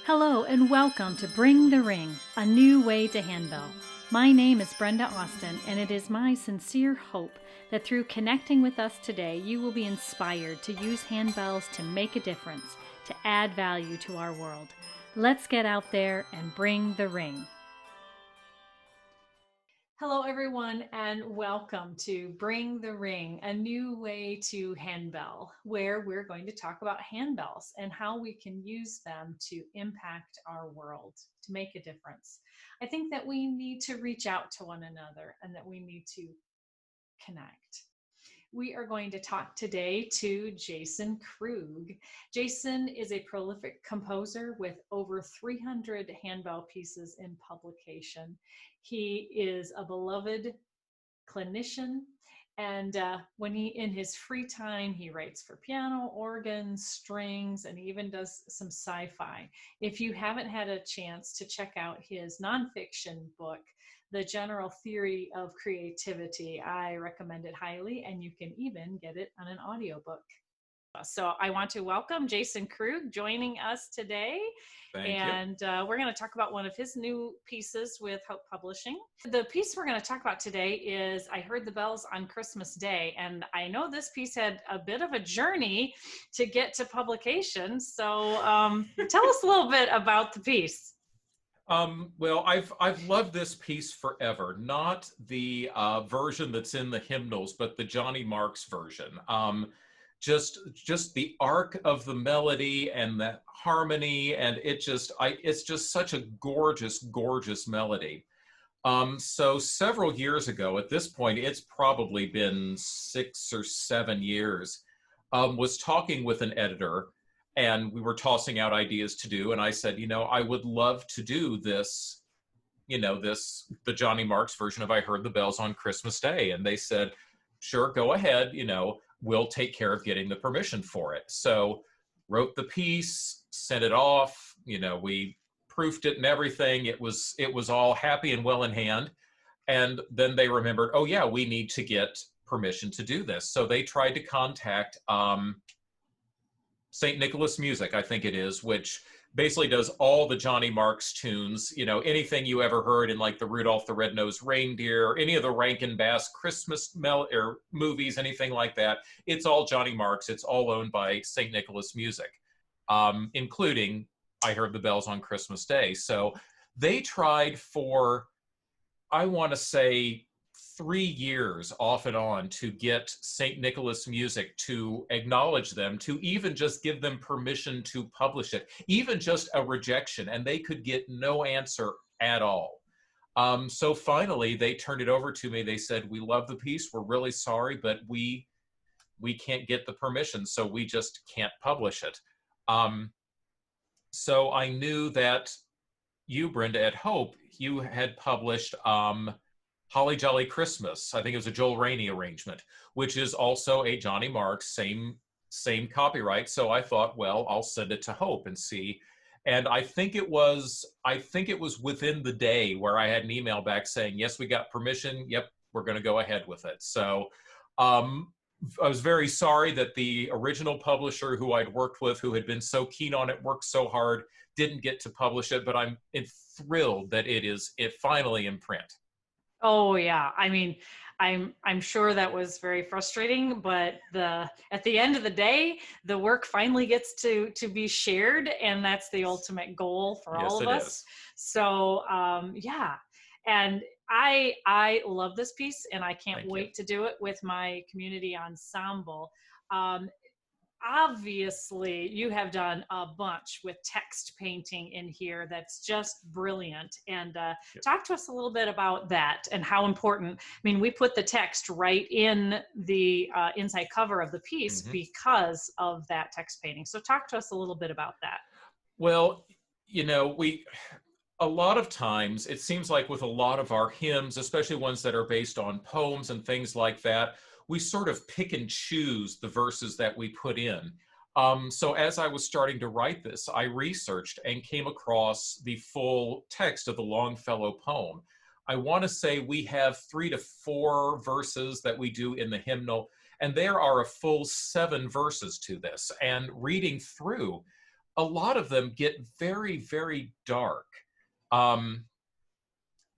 Hello and welcome to Bring the Ring, a new way to handbell. My name is Brenda Austin, and it is my sincere hope that through connecting with us today, you will be inspired to use handbells to make a difference, to add value to our world. Let's get out there and bring the ring. Hello, everyone, and welcome to Bring the Ring, a new way to handbell, where we're going to talk about handbells and how we can use them to impact our world, to make a difference. I think that we need to reach out to one another and that we need to connect. We are going to talk today to Jason Krug. Jason is a prolific composer with over 300 handbell pieces in publication. He is a beloved clinician, and when he in his free time, he writes for piano, organ, strings, and even does some sci-fi. If you haven't had a chance to check out his nonfiction book, The General Theory of Creativity, I recommend it highly, and you can even get it on an audiobook. So I want to welcome Jason Krug joining us today. Thank you. And we're going to talk about one of his new pieces with Hope Publishing. The piece we're going to talk about today is I Heard the Bells on Christmas Day. And I know this piece had a bit of a journey to get to publication. So tell us a little bit about the piece. Well, I've loved this piece forever. Not the version that's in the hymnals, but the Johnny Marks version. Just the arc of the melody and the harmony, and it's just such a gorgeous melody. So several years ago, at this point, it's probably been 6 or 7 years, was talking with an editor, and we were tossing out ideas to do, and I said, I would love to do this, the Johnny Marks version of I Heard the Bells on Christmas Day. And they said, sure, go ahead, we'll take care of getting the permission for it. So wrote the piece, sent it off, we proofed it and everything. It was all happy and well in hand. And then they remembered, oh yeah, we need to get permission to do this. So they tried to contact St. Nicholas Music, I think it is, which basically does all the Johnny Marks tunes, anything you ever heard in like the Rudolph the Red-Nosed Reindeer, any of the Rankin Bass Christmas or movies, anything like that. It's all Johnny Marks. It's all owned by St. Nicholas Music, including I Heard the Bells on Christmas Day. So they tried for, I want to say, 3 years off and on to get St. Nicholas Music to acknowledge them, to even just give them permission to publish it, even just a rejection, and they could get no answer at all. So finally, they turned it over to me. They said, we love the piece. We're really sorry, but we can't get the permission, so we just can't publish it. So I knew that you, Brenda, at Hope, you had published Holly Jolly Christmas. I think it was a Joel Rainey arrangement, which is also a Johnny Marks, same copyright. So I thought, well, I'll send it to Hope and see. And I think it was within the day where I had an email back saying, yes, we got permission. Yep, we're going to go ahead with it. So I was very sorry that the original publisher who I'd worked with, who had been so keen on it, worked so hard, didn't get to publish it. But I'm thrilled that it finally in print. Oh yeah, I mean, I'm sure that was very frustrating, but at the end of the day, the work finally gets to be shared, and that's the ultimate goal for all of us. Is. So yeah, and I love this piece, and I can't wait to do it with my community ensemble. Obviously, you have done a bunch with text painting in here that's just brilliant. And talk to us a little bit about that and how important. I mean, we put the text right in the inside cover of the piece because of that text painting. So talk to us a little bit about that. Well, a lot of times it seems like with a lot of our hymns, especially ones that are based on poems and things like that, we sort of pick and choose the verses that we put in. So as I was starting to write this, I researched and came across the full text of the Longfellow poem. I want to say we have 3 to 4 verses that we do in the hymnal, and there are a full 7 verses to this. And reading through, a lot of them get very, very dark. Um,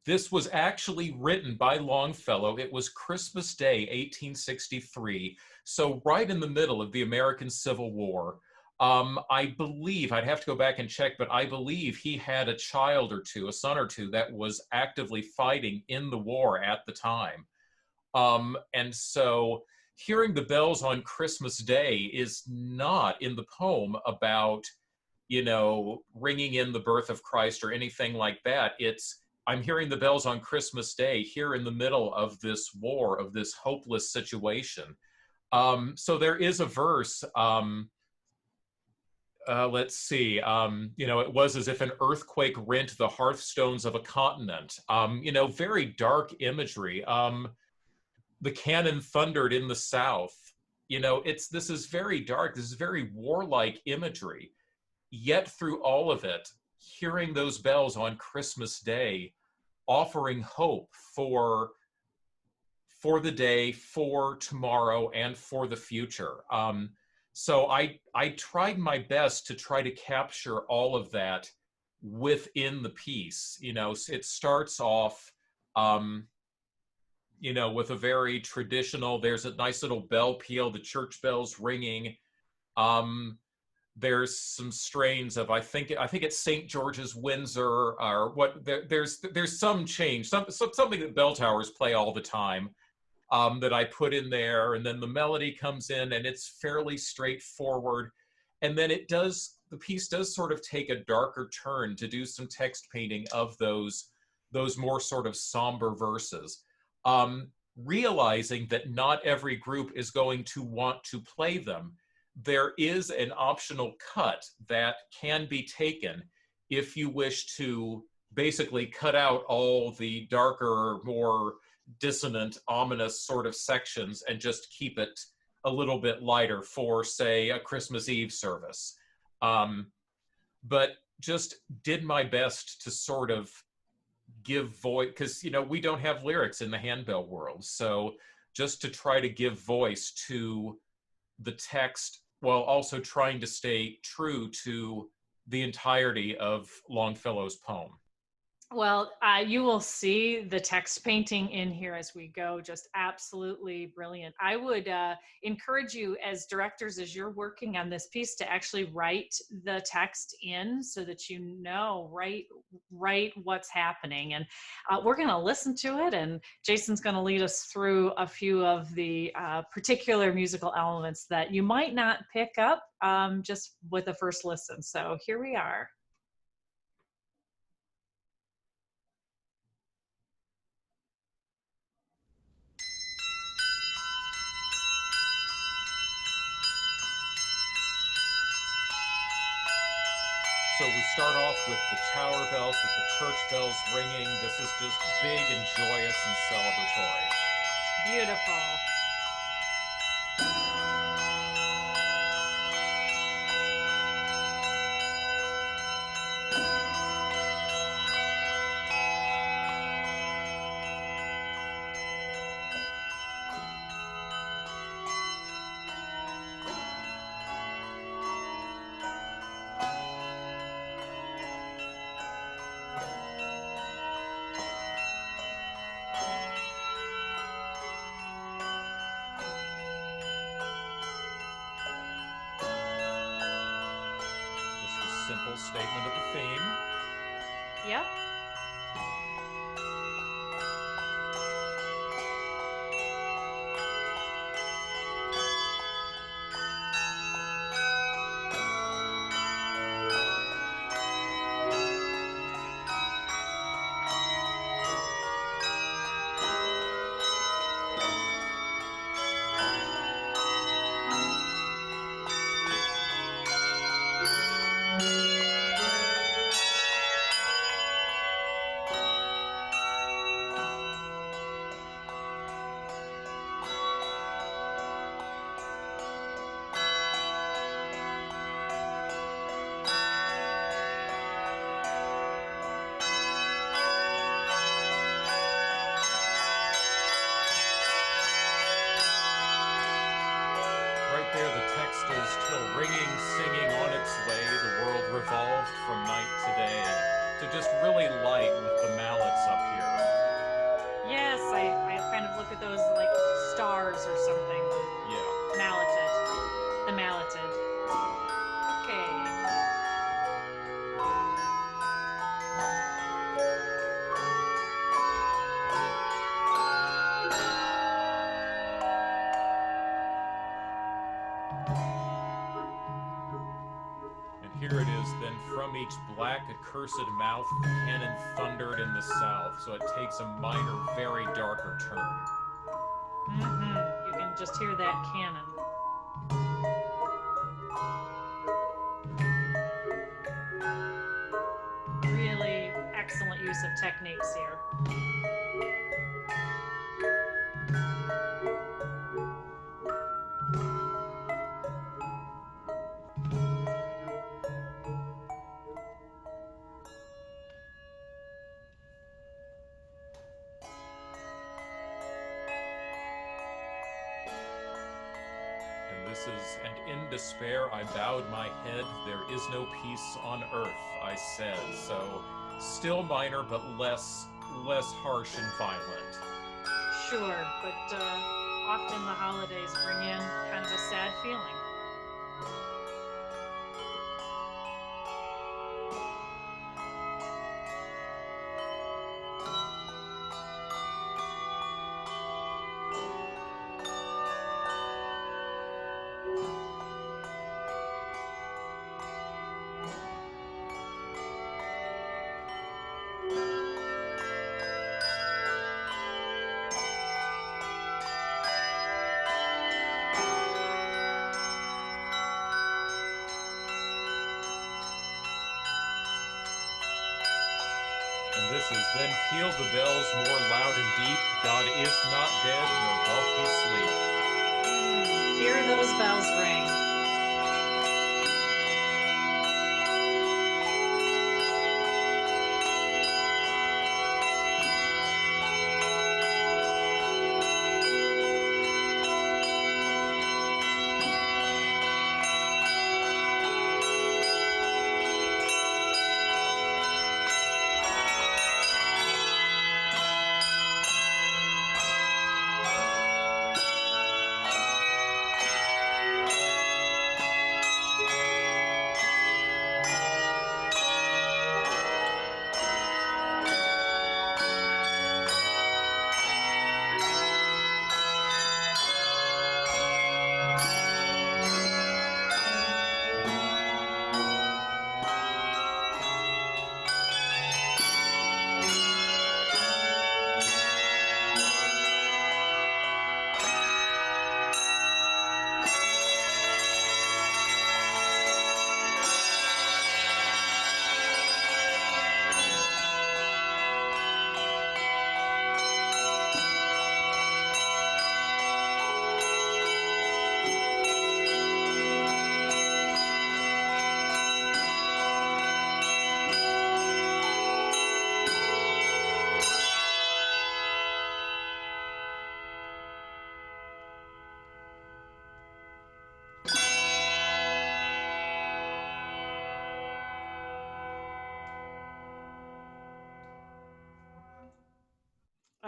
this was actually written by Longfellow. It was Christmas Day, 1863. So right in the middle of the American Civil War. I believe, I'd have to go back and check, but I believe he had a child or two, a son or two, that was actively fighting in the war at the time. And so hearing the bells on Christmas Day is not in the poem about, ringing in the birth of Christ or anything like that. It's, I'm hearing the bells on Christmas Day here in the middle of this war, of this hopeless situation. So there is a verse, let's see, it was as if an earthquake rent the hearthstones of a continent. Very dark imagery. The cannon thundered in the south. This is very dark. This is very warlike imagery. Yet through all of it, hearing those bells on Christmas Day, offering hope for the day, for tomorrow, and for the future. So I tried my best to try to capture all of that within the piece. It starts off, with a very traditional, there's a nice little bell peal, the church bells ringing. There's some strains of, I think it's St. George's Windsor, or what, there's some change, something that bell towers play all the time, that I put in there. And then the melody comes in and it's fairly straightforward. And then the piece does sort of take a darker turn to do some text painting of those more sort of somber verses. Realizing that not every group is going to want to play them, there is an optional cut that can be taken if you wish to basically cut out all the darker, more dissonant, ominous sort of sections and just keep it a little bit lighter for, say, a Christmas Eve service. But just did my best to sort of give voice, because we don't have lyrics in the handbell world, so just to try to give voice to the text while also trying to stay true to the entirety of Longfellow's poem. Well, you will see the text painting in here as we go. Just absolutely brilliant. I would encourage you as directors, as you're working on this piece, to actually write the text in so that right what's happening. And we're going to listen to it, and Jason's going to lead us through a few of the particular musical elements that you might not pick up just with the first listen. So here we are. So we start off with the tower bells, with the church bells ringing. This is just big and joyous and celebratory. Beautiful. Simple statement of the theme. Yep. just really light with the mallets up here. Yes, I kind of look at those like stars or something. Yeah. Malleted. The malleted. Okay. And here it is, then from each black accursed mouth the cannon thundered in the south, so it takes a minor, very darker turn. You can just hear that cannon. Really excellent use of techniques here. And in despair I bowed my head, there is no peace on earth, I said. So, still minor, but less harsh and violent. Sure, but often the holidays bring in kind of a sad feeling. This is then peal the bells more loud and deep. God is not dead, nor doth he sleep. Hear those bells ring.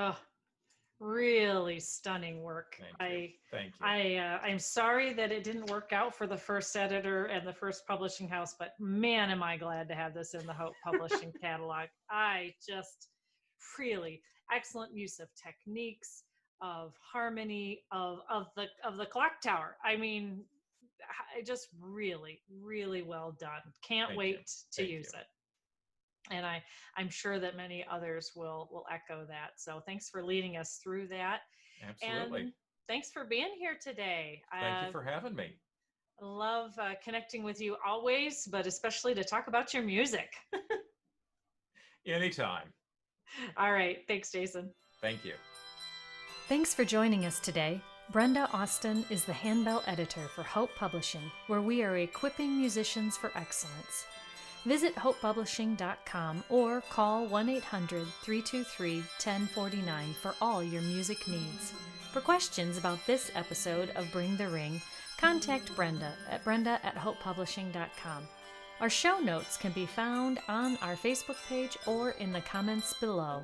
Oh, really stunning work. Thank you. I'm sorry that it didn't work out for the first editor and the first publishing house, but man, am I glad to have this in the Hope Publishing catalog. I just really excellent use of techniques, of harmony, of the clock tower. I mean, I just really, really well done. Can't wait to use it. And I'm sure that many others will echo that. So thanks for leading us through that. Absolutely. And thanks for being here today. Thank you for having me. I love connecting with you always, but especially to talk about your music. Anytime. All right. Thanks, Jason. Thank you. Thanks for joining us today. Brenda Austin is the handbell editor for Hope Publishing, where we are equipping musicians for excellence. Visit hopepublishing.com or call 1-800-323-1049 for all your music needs. For questions about this episode of Bring the Ring, contact Brenda at hopepublishing.com. Our show notes can be found on our Facebook page or in the comments below.